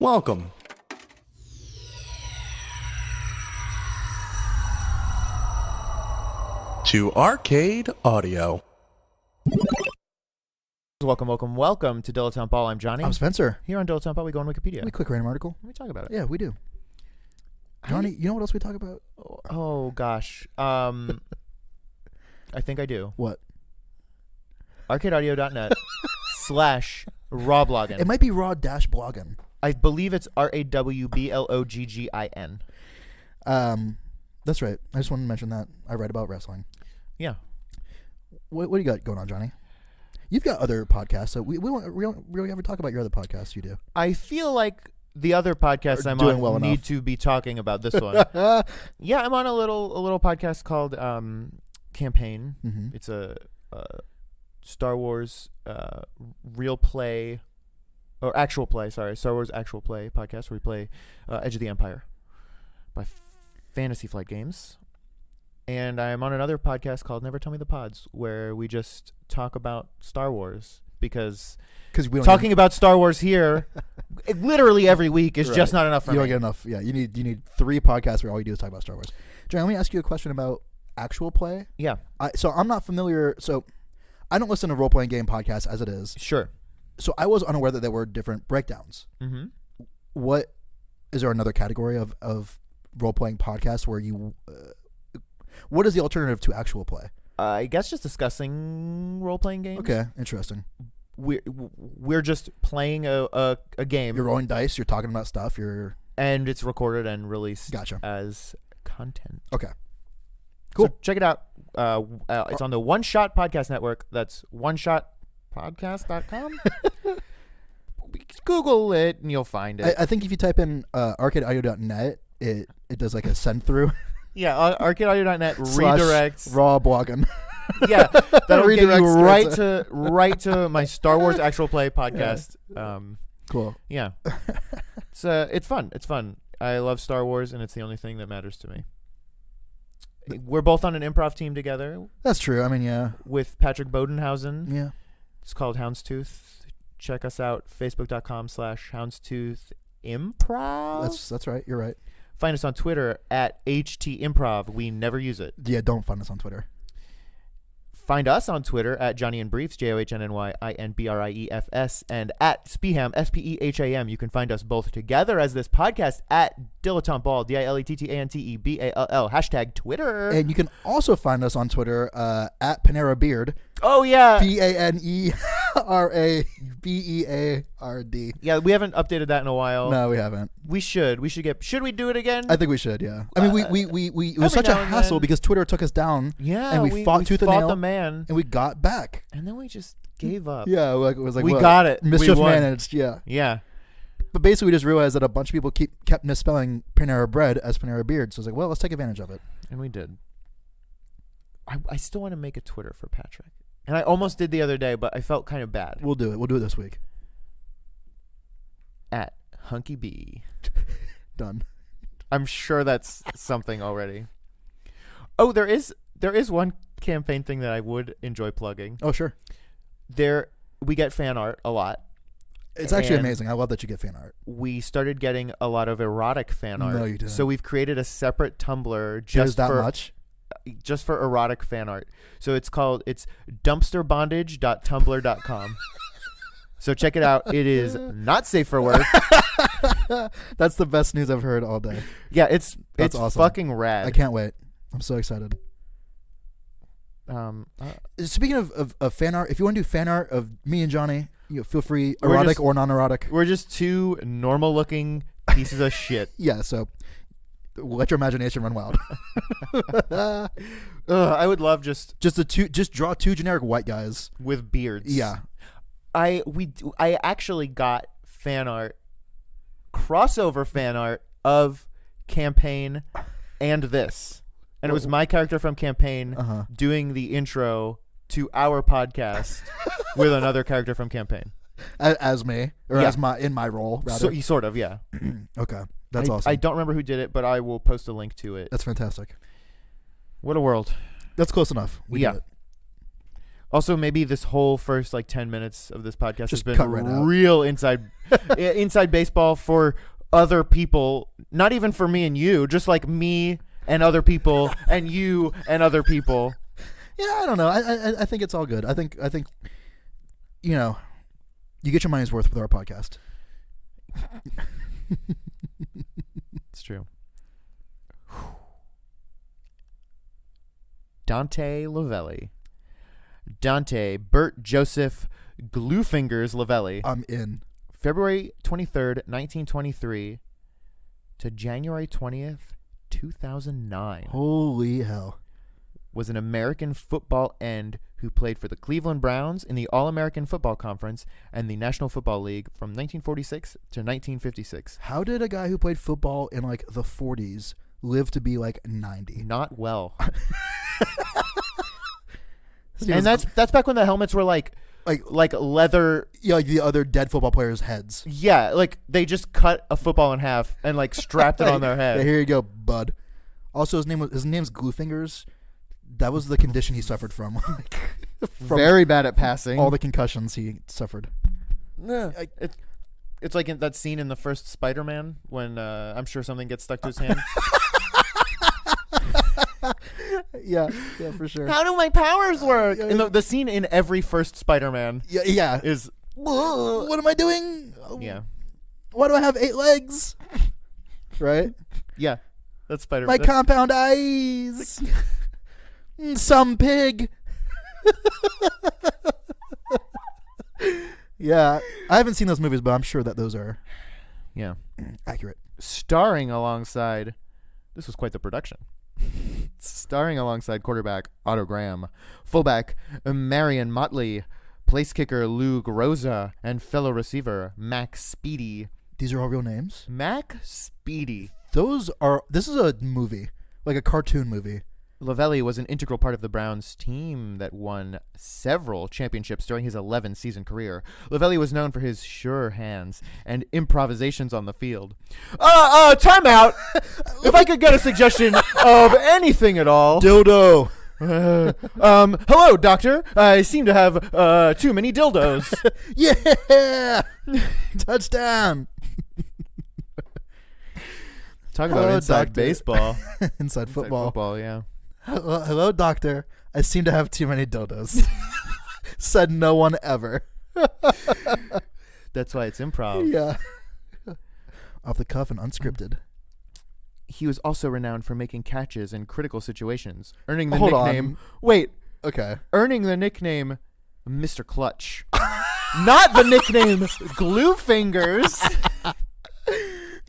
Welcome to Arcade Audio. Welcome to Dilettante Ball. I'm Johnny. I'm Spencer. Here on Dilettante Ball, we go on Wikipedia. Let me click random article. Let me talk about it. Yeah, we do. Johnny, you know what else we talk about? Oh gosh. I think I do. What? Arcadeaudio.net /RawBloggin. It might be raw-bloggin. I believe it's RawBloggin. That's right. I just wanted to mention that. I write about wrestling. Yeah. What do you got going on, Johnny? You've got other podcasts, so we don't really ever talk about your other podcasts you do. I feel like the other podcasts I'm doing on well need enough. to be talking about this one. Yeah, I'm on a little podcast called Campaign. Mm-hmm. It's a Star Wars real play or actual play. Sorry, Star Wars actual play podcast where we play Edge of the Empire by Fantasy Flight Games. And I'm on another podcast called Never Tell Me the Pods, where we just talk about Star Wars because we don't talking about Star Wars here literally every week is right. just not enough for you me. don't get enough. Yeah, you need 3 podcasts where all you do is talk about Star Wars. Johnny, let me ask you a question about actual play. Yeah. So I'm not familiar. So I don't listen to role-playing game podcasts as it is. Sure. So I was unaware that there were different breakdowns. Mm-hmm. What is there another category of role-playing podcasts where you what is the alternative to actual play? I guess just discussing role-playing games. Okay, interesting. We're just playing a game. You're rolling dice, you're talking about stuff, and it's recorded and released Gotcha. as content. Okay. Cool. So check it out. It's on the One Shot Podcast Network. That's oneshotpodcast.com. Google it and you'll find it. I think if you type in arcadeaudio.net, it does like a send through. Yeah, arcadeaudio.net redirects RawBloggin. Yeah, that'll get you Redirects right to my Star Wars actual play podcast. Cool. Yeah, it's fun. It's fun. I love Star Wars, and it's the only thing that matters to me. We're both on an improv team together. That's true. I mean, yeah. With Patrick Bodenhausen. Yeah. It's called Houndstooth. Check us out, facebook.com/houndstoothimprovv. That's right. You're right. Find us on Twitter at HTImprov. We never use it. Yeah, don't find us on Twitter. Find us on Twitter at Johnny and Briefs, JohnnyInBriefs, and at Speham, SPEHAM. You can find us both together as this podcast at Dilettante Ball, DILETTANTEBALL, hashtag Twitter. And you can also find us on Twitter at Panera Beard. Oh, yeah. PANERABEARD. Yeah, we haven't updated that in a while. No, we haven't. We should. Should we do it again? I think we should, yeah. I mean, we it was such a hassle because Twitter took us down. Yeah, and we fought tooth and nail. the man. And we kept back. And then we just gave up. Yeah, it was like, we got it. Mischief we won. managed, yeah. Yeah. But basically, we just realized that a bunch of people kept misspelling Panera Bread as Panera Beard. So I was like, well, let's take advantage of it. And we did. I still want to make a Twitter for Patrick. And I almost did the other day, but I felt kind of bad. We'll do it. We'll do it this week. At Hunky B. Done. I'm sure that's something already. Oh, there is one campaign thing that I would enjoy plugging. Oh, sure. We get fan art a lot. It's actually amazing. I love that you get fan art. We started getting a lot of erotic fan art. No, you didn't. So we've created a separate Tumblr just for erotic fan art. So it's dumpsterbondage.tumblr.com. So check it out. It is not safe for work. That's the best news I've heard all day. Yeah, it's awesome. Fucking rad. I can't wait. I'm so excited. Speaking of fan art, if you want to do fan art of me and Johnny, feel free, erotic or non-erotic. We're just two normal-looking pieces of shit. Yeah, so let your imagination run wild. I would love just draw 2 generic white guys with beards. Yeah. I actually got crossover fan art of Campaign and this. And it was my character from Campaign doing the intro to our podcast with another character from Campaign. As me, or as in my role, rather. Sort of, yeah. Okay, that's awesome. I don't remember who did it, but I will post a link to it. That's fantastic. What a world. That's close enough. We did it. Also, maybe this whole first 10 minutes of this podcast has been cut right out. real inside baseball for other people. Not even for me and you, just me and other people and you and other people. Yeah, I don't know. I think it's all good. I think you get your money's worth with our podcast. It's true. Dante Lavelli. Dante Bert Joseph Gluefingers Lavelli. I'm in. February 23rd, 1923 to January 20th, 2009. Holy hell. Was an American football end who played for the Cleveland Browns in the All-American Football Conference and the National Football League from 1946 to 1956. How did a guy who played football in the 40s live to be 90? Not well. And that's back when the helmets were like leather. Yeah, the other dead football players' heads. Yeah, they just cut a football in half and strapped it on their head. Yeah, here you go, bud. Also, his name's Gluefingers. That was the condition he suffered from. Very bad at passing. All the concussions he suffered. Yeah, it's like in that scene in the first Spider-Man when I'm sure something gets stuck to his hand. yeah, for sure. How do my powers work? Yeah, And the scene in every first Spider-Man yeah. is... What am I doing? Yeah. Why do I have 8 legs? Right? Yeah, that's Spider-Man. My compound eyes. Some pig. Yeah, I haven't seen those movies, but I'm sure that those are accurate. Starring alongside... This was quite the production. Starring alongside quarterback Otto Graham, fullback Marion Motley, place kicker Lou Groza, and fellow receiver Mac Speedy. These are all real names? Mac Speedy. This is a movie, like a cartoon movie. Lavelli was an integral part of the Browns team that won several championships during his 11-season career. Lavelli was known for his sure hands and improvisations on the field. Timeout! If I could get a suggestion of anything at all. Dildo. Hello, doctor. I seem to have too many dildos. Yeah! Touchdown. Talk about inside doctor. Baseball. Inside football. Football, yeah. Hello, doctor. I seem to have too many dildos. Said no one ever. That's why it's improv. Yeah. Off the cuff and unscripted. He was also renowned for making catches in critical situations, earning the Hold nickname... on. Wait. Okay. Earning the nickname Mr. Clutch. Not the nickname Glue Fingers.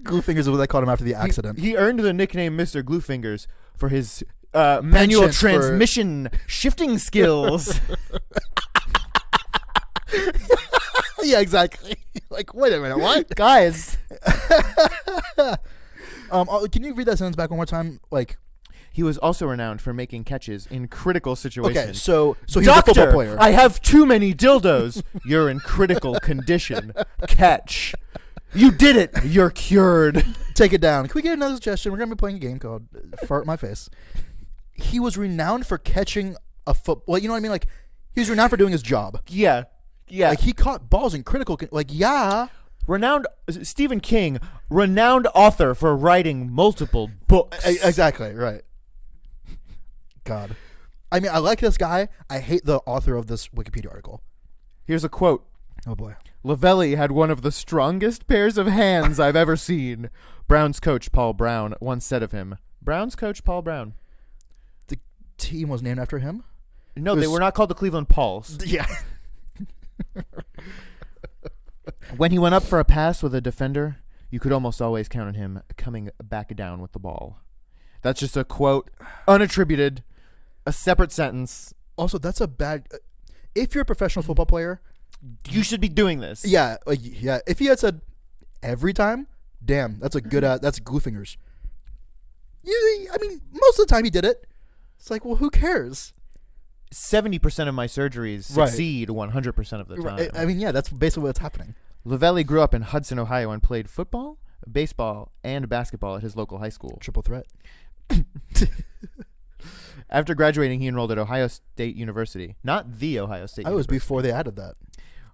Glue Fingers is what they called him after the accident. He earned the nickname Mr. Glue Fingers for his manual Penchant transmission shifting skills. Yeah, exactly. Wait a minute, what? Guys. Can you read that sentence back one more time? He was also renowned for making catches in critical situations. Okay, so he's Doctor, a football player. I have too many dildos. You're in critical condition. Catch. You did it. You're cured. Take it down. Can we get another suggestion? We're going to be playing a game called Fart My Face. He was renowned for catching a football. You know what I mean? He was renowned for doing his job. Yeah. Yeah. He caught balls in critical... yeah. Renowned Stephen King, renowned author for writing multiple books. Exactly, right. God. I mean, I like this guy. I hate the author of this Wikipedia article. Here's a quote. Oh, boy. Lavelli had one of the strongest pairs of hands I've ever seen. Browns coach Paul Brown once said of him. Browns coach Paul Brown. The team was named after him? No, they were not called the Cleveland Pauls. Yeah. When he went up for a pass with a defender, you could almost always count on him coming back down with the ball. That's just a quote, unattributed, a separate sentence. Also, that's a bad... if you're a professional football player... You should be doing this. Yeah, yeah. If he had said every time, damn, that's a good... that's Glue Fingers. I mean, most of the time he did it. It's well, who cares? 70% of my surgeries succeed 100% of the time. Right. I mean, yeah, that's basically what's happening. Lavelli grew up in Hudson, Ohio, and played football, baseball, and basketball at his local high school. Triple threat. After graduating, he enrolled at Ohio State University. Not the Ohio State I was University. before they added that.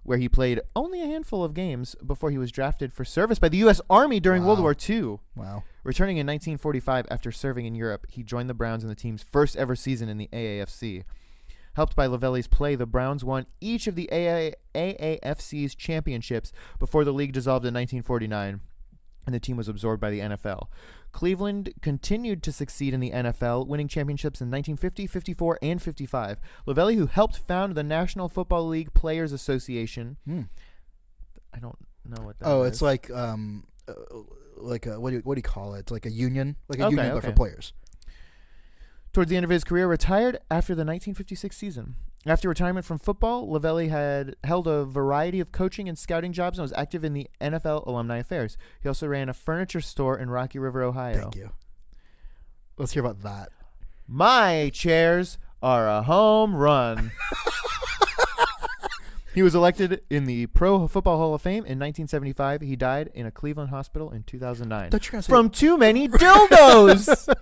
Where he played only a handful of games before he was drafted for service by the U.S. Army during World Wow. War II. Wow. Returning in 1945 after serving in Europe, he joined the Browns in the team's first ever season in the AAFC. Helped by Lavelli's play, the Browns won each of the AAFC's championships before the league dissolved in 1949, and the team was absorbed by the NFL. Cleveland continued to succeed in the NFL, winning championships in 1950, 54, and 55. Lavelli, who helped found the National Football League Players Association. I don't know what that is. Oh, it's like a, what do you call it? Like a union, but for players. Towards the end of his career, retired after the 1956 season. After retirement from football, Lavelli had held a variety of coaching and scouting jobs and was active in the NFL alumni affairs. He also ran a furniture store in Rocky River, Ohio. Thank you. Let's hear about that. My chairs are a home run. He was elected in the Pro Football Hall of Fame in 1975. He died in a Cleveland hospital in 2009. From too many dildos.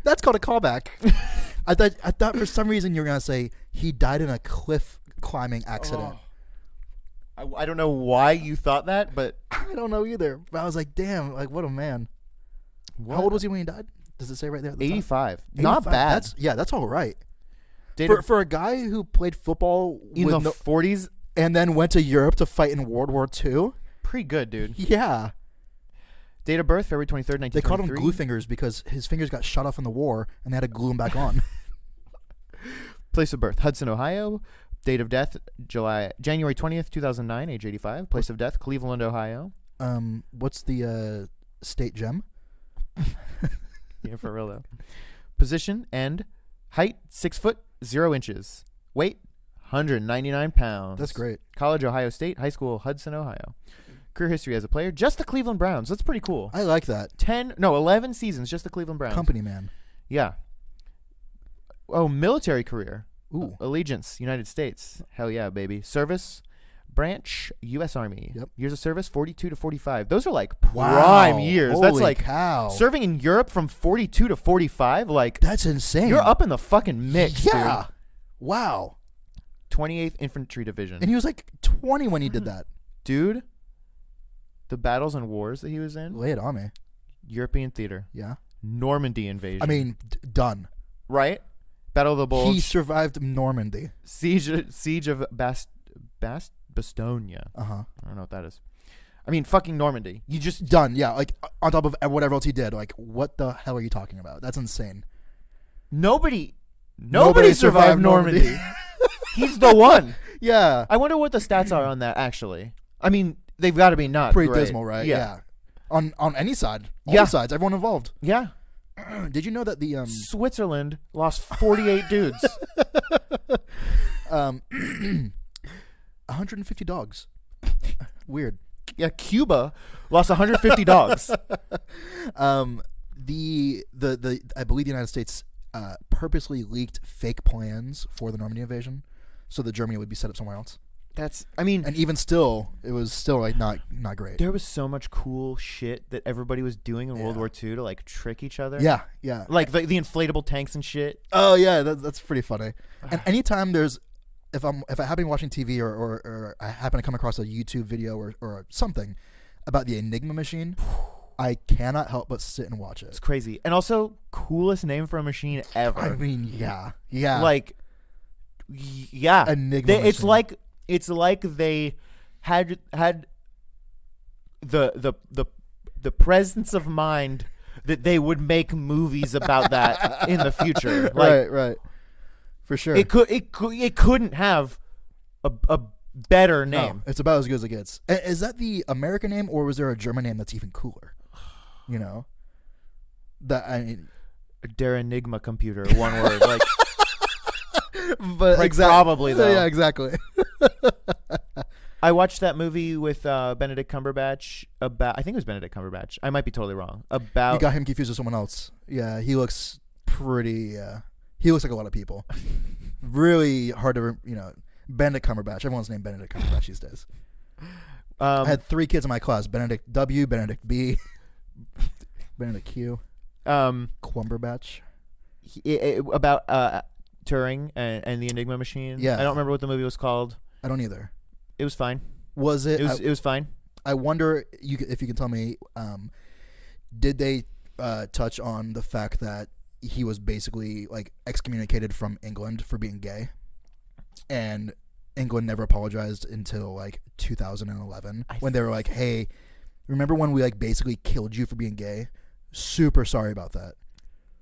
That's called a callback. I thought for some reason you were gonna say he died in a cliff climbing accident. I don't know why you thought that, but I don't know either. But I was like, damn, like what a man. How old was he when he died? Does it say right there? At the 85. top? Not 85. bad. That's all right. For a guy who played football in the 40s and then went to Europe to fight in World War II. Pretty good, dude. Yeah. Date of birth, February 23rd, 1923. They called him glue fingers because his fingers got shot off in the war and they had to glue them back on. Place of birth, Hudson, Ohio. Date of death, January 20th, 2009, age 85. Place of death, Cleveland, Ohio. What's the state gem? Yeah, for real though. Position and height, 6 foot, 0 inches. Weight, 199 pounds. That's great. College, Ohio State. High school, Hudson, Ohio. Career history as a player, just the Cleveland Browns. That's pretty cool. I like that. 11 seasons, just the Cleveland Browns. Company man. Yeah. Oh, military career. Ooh. Allegiance, United States. Hell yeah, baby. Service, branch, U.S. Army. Yep. Years of service, 42 to 45. Those are like prime years. Holy That's like cow. Serving in Europe from 42 to 45. Like, that's insane. you're up in the fucking mix, yeah. dude. Wow. 28th Infantry Division. And he was like 20 when he did that. Dude, the battles and wars that he was in. Lay it on me. European theater. Yeah. Normandy invasion. I mean, done. Right? Battle of the Bulge. He survived Normandy. Siege of Bastogne. Uh-huh. I don't know what that is. I mean, fucking Normandy. You just... Done, yeah. Like, on top of whatever else he did. Like, what the hell are you talking about? That's insane. Nobody survived Normandy. He's the one. Yeah. I wonder what the stats are on that, actually. I mean, they've got to be not pretty great. dismal, right? Yeah. On any side. All Yeah. sides. Everyone involved. Yeah. Did you know that the... Switzerland lost 48 dudes. 150 dogs. Weird. Yeah, Cuba lost 150 dogs. I believe the United States purposely leaked fake plans for the Normandy invasion so that Germany would be set up somewhere else. And even still, it was still like not great. There was so much cool shit that everybody was doing in World War II to like trick each other. Yeah. Like the inflatable tanks and shit. Oh yeah, that's pretty funny. And anytime there's, if I happen to be watching TV or I happen to come across a YouTube video or something about the Enigma machine, I cannot help but sit and watch it. It's crazy. And also, coolest name for a machine ever. I mean, yeah. Like, yeah. Enigma machine. It's like they had the presence of mind that they would make movies about that in the future. Like, right. For sure. It couldn't have a better name. No, it's about as good as it gets. Is that the American name, or was there a German name that's even cooler? You know, Der Enigma computer, one word. Like, but like probably though. Yeah, exactly. I watched that movie with Benedict Cumberbatch about. I think it was Benedict Cumberbatch. I might be totally wrong. About you got him confused with someone else. Yeah, he looks pretty. He looks like a lot of people. Really hard to Benedict Cumberbatch. Everyone's named Benedict Cumberbatch these days. I had 3 kids in my class: Benedict W, Benedict B, Benedict Q, Cumberbatch. about Turing and the Enigma machine. Yeah. I don't remember what the movie was called. I don't either. It was fine. Was it? It was fine. I wonder if you can tell me, did they touch on the fact that he was basically like excommunicated from England for being gay, and England never apologized until like 2011 when they were like, "Hey, remember when we like basically killed you for being gay? Super sorry about that."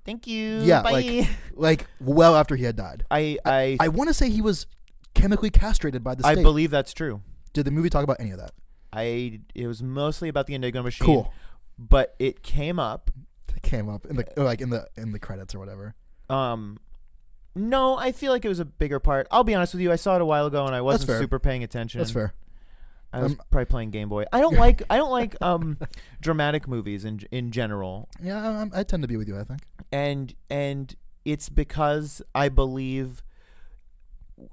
Thank you. Yeah, Bye. like well after he had died. I want to say he was chemically castrated by the state. I believe that's true. Did the movie talk about any of that? It was mostly about the Enigma machine. Cool. But it came up. It came up in the credits or whatever. No, I feel like it was a bigger part. I'll be honest with you. I saw it a while ago and I wasn't super paying attention. That's fair. I was probably playing Game Boy. I don't like dramatic movies in general. Yeah, I tend to be with you, I think. And it's because I believe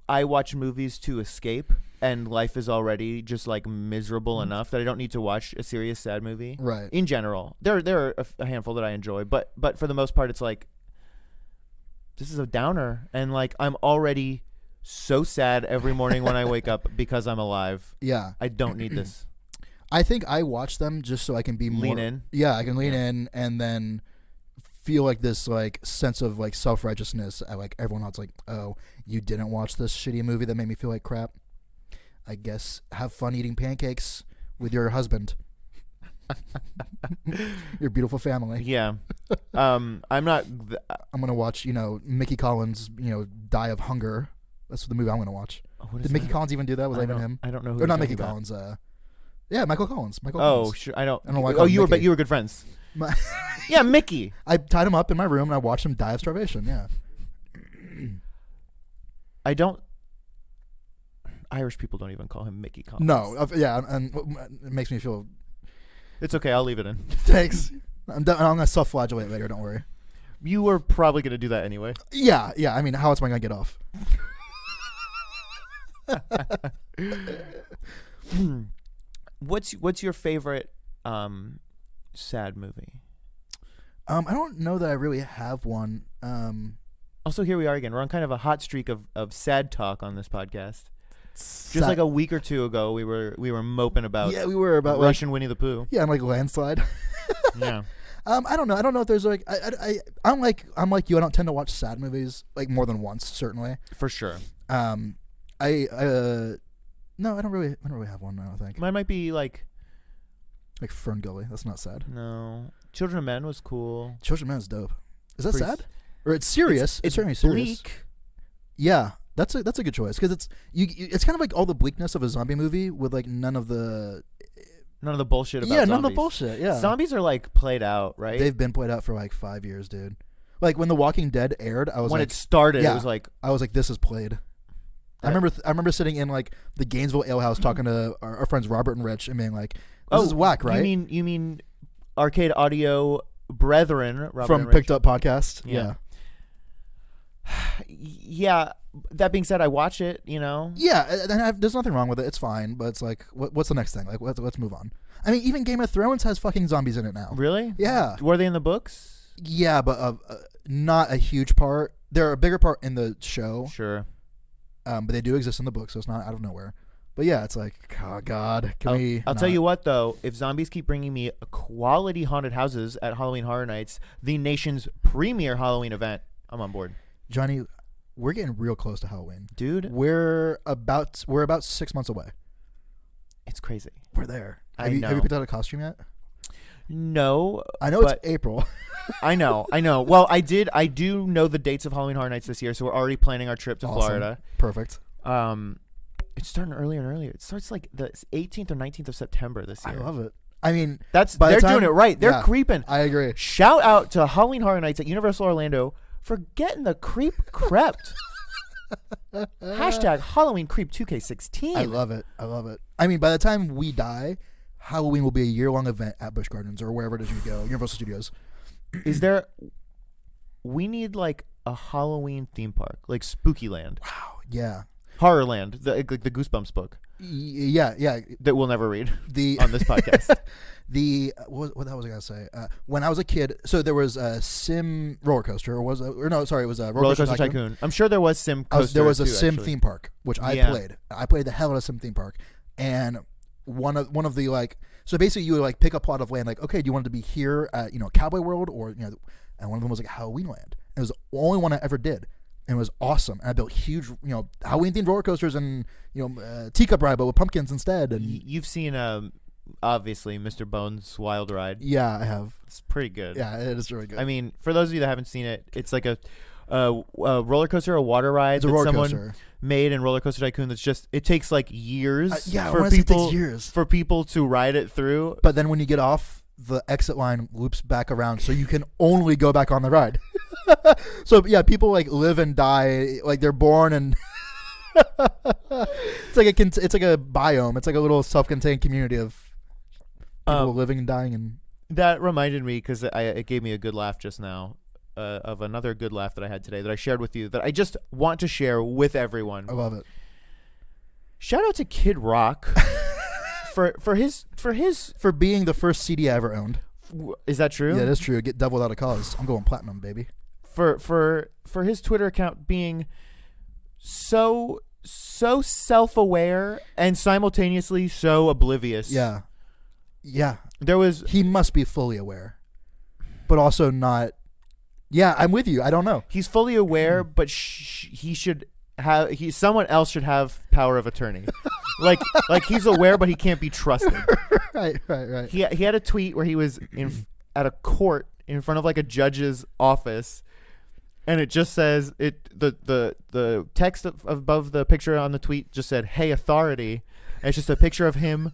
I watch movies to escape, and life is already just like miserable enough that I don't need to watch a serious sad movie. Right. In general, there are a handful that I enjoy, but for the most part, it's like this is a downer, and like I'm already so sad every morning when I wake up because I'm alive. Yeah. I don't need this. I think I watch them just so I can be more lean in. Yeah, I can lean in and then feel like this like sense of like self-righteousness at like everyone else, like, oh, you didn't watch this shitty movie that made me feel like crap. I guess have fun eating pancakes with your husband. Your beautiful family. Yeah. I'm not I'm gonna watch, Mickey Collins, die of hunger. That's the movie I'm gonna watch. Did Mickey Collins even do that? Was that even him? I don't know who. Or not Mickey Collins. Yeah, Michael Collins. Oh, sure. I don't know why. You were good friends. Yeah, Mickey. I tied him up in my room and I watched him die of starvation. Yeah. I don't. Irish people don't even call him Mickey Collins. No. Yeah, and it makes me feel. It's okay. I'll leave it in. Thanks. I'm gonna self-flagellate later. Don't worry. You were probably gonna do that anyway. Yeah. I mean, how else am I gonna get off? What's your favorite sad movie? I don't know that I really have one. Also, here we are again. We're on kind of a hot streak of sad talk on this podcast. Just like a week or two ago, we were moping about. Yeah, we were about Russian Winnie the Pooh. Yeah, and like landslide. Yeah. I don't know. I don't know if there's like I'm like you. I don't tend to watch sad movies like more than once, certainly. For sure. No, I don't really have one. I don't think. Mine might be like Fern Gully. That's not sad. No, Children of Men was cool. Children of Men is dope. Is that sad? Or it's serious? It's certainly serious. Bleak. Yeah, that's a good choice because it's kind of like all the bleakness of a zombie movie with like none of the bullshit about none of the bullshit. Yeah, zombies are like played out, right? They've been played out for like 5 years, dude. Like when The Walking Dead aired, I was when like, it started, it was like I was like, this is played. I remember sitting in like the Gainesville Ale House talking to our friends Robert and Rich and being like, "This is whack, right?" You mean Arcade Audio brethren Robert from and Rich. Picked Up Podcast? Yeah. Yeah. That being said, I watch it. Yeah, and there's nothing wrong with it. It's fine, but it's like, what's the next thing? Like, let's move on. I mean, even Game of Thrones has fucking zombies in it now. Really? Yeah. Were they in the books? Yeah, but not a huge part. They're a bigger part in the show. Sure. But they do exist in the book, so it's not out of nowhere. But yeah, it's like, oh God, I'll tell you what, though. If zombies keep bringing me quality haunted houses at Halloween Horror Nights, the nation's premier Halloween event, I'm on board. Johnny, we're getting real close to Halloween. Dude. We're about 6 months away. It's crazy. We're there. Have you picked out a costume yet? No. I know it's April. I know. Well, I do know the dates of Halloween Horror Nights this year, so we're already planning our trip to Florida. Perfect. It's starting earlier and earlier. It starts like the 18th or 19th of September this year. I love it. I mean, they're doing it right. They're creeping. I agree. Shout out to Halloween Horror Nights at Universal Orlando for getting the creep crept. Hashtag Halloween Creep 2K16. I love it. I mean, by the time we die, Halloween will be a year-long event at Busch Gardens or wherever it is you go, Universal Studios. We need like a Halloween theme park, like Spooky Land. Wow. Yeah. Horrorland, the Goosebumps book. Yeah. That we'll never read on this podcast. What the hell was I gonna say? When I was a kid, so there was a Sim roller coaster, it was a roller coaster tycoon. I'm sure there was Sim coaster. There was a too, Sim actually. theme park, which I played. I played the hell out of Sim theme park, and one of the like. So basically, you would like pick a plot of land, like, okay, do you want it to be here at Cowboy World, or and one of them was like Halloween Land. It was the only one I ever did. And it was awesome. And I built huge, Halloween themed roller coasters and teacup ride, but with pumpkins instead. And you've seen obviously Mr. Bones' Wild Ride. Yeah, I have. It's pretty good. Yeah, it is really good. I mean, for those of you that haven't seen it, it's like a roller coaster, a water ride it's a that roller someone coaster. Made in Roller Coaster Tycoon. That's just it takes like years. It takes years for people to ride it through. But then when you get off, the exit line loops back around, so you can only go back on the ride. So yeah, people like live and die, like they're born and it's like a biome. It's like a little self-contained community of people living and dying. And that reminded me, because it gave me a good laugh just now, of another good laugh that I had today that I shared with you that I just want to share with everyone. I love it. Shout out to Kid Rock for being the first CD I ever owned. Is that true? Yeah, that's true. Get Devil Without a Cause. I'm going platinum, baby. For his Twitter account being so self-aware and simultaneously so oblivious. Yeah. He must be fully aware, but also not. Yeah, I'm with you. I don't know. He's fully aware, but someone else should have power of attorney. like he's aware, but he can't be trusted. Right. He had a tweet where he was at a court in front of like a judge's office, and it just says the text above the picture on the tweet just said, "Hey, authority." And it's just a picture of him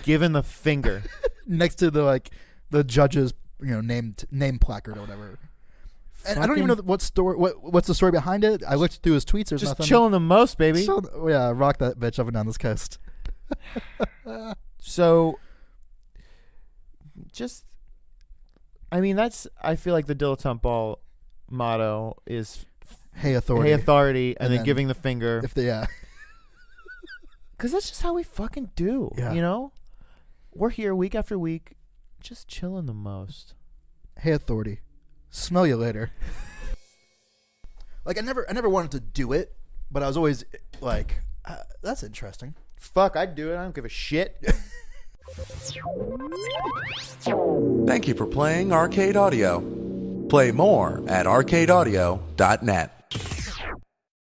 giving the finger next to the judge's name placard or whatever. And I don't even know what's the story behind it. I looked through his tweets. There's just nothing. Chilling the most, baby. Yeah, rock that bitch up and down this coast. So, I feel like the Dilettante Ball motto is "Hey, authority," and then giving the finger. Because that's just how we fucking do. Yeah. We're here week after week, just chilling the most. Hey, authority. Smell you later. Like I never wanted to do it, but I was always like, that's interesting. Fuck, I'd do it. I don't give a shit. Thank you for playing Arcade Audio. Play more at arcadeaudio.net.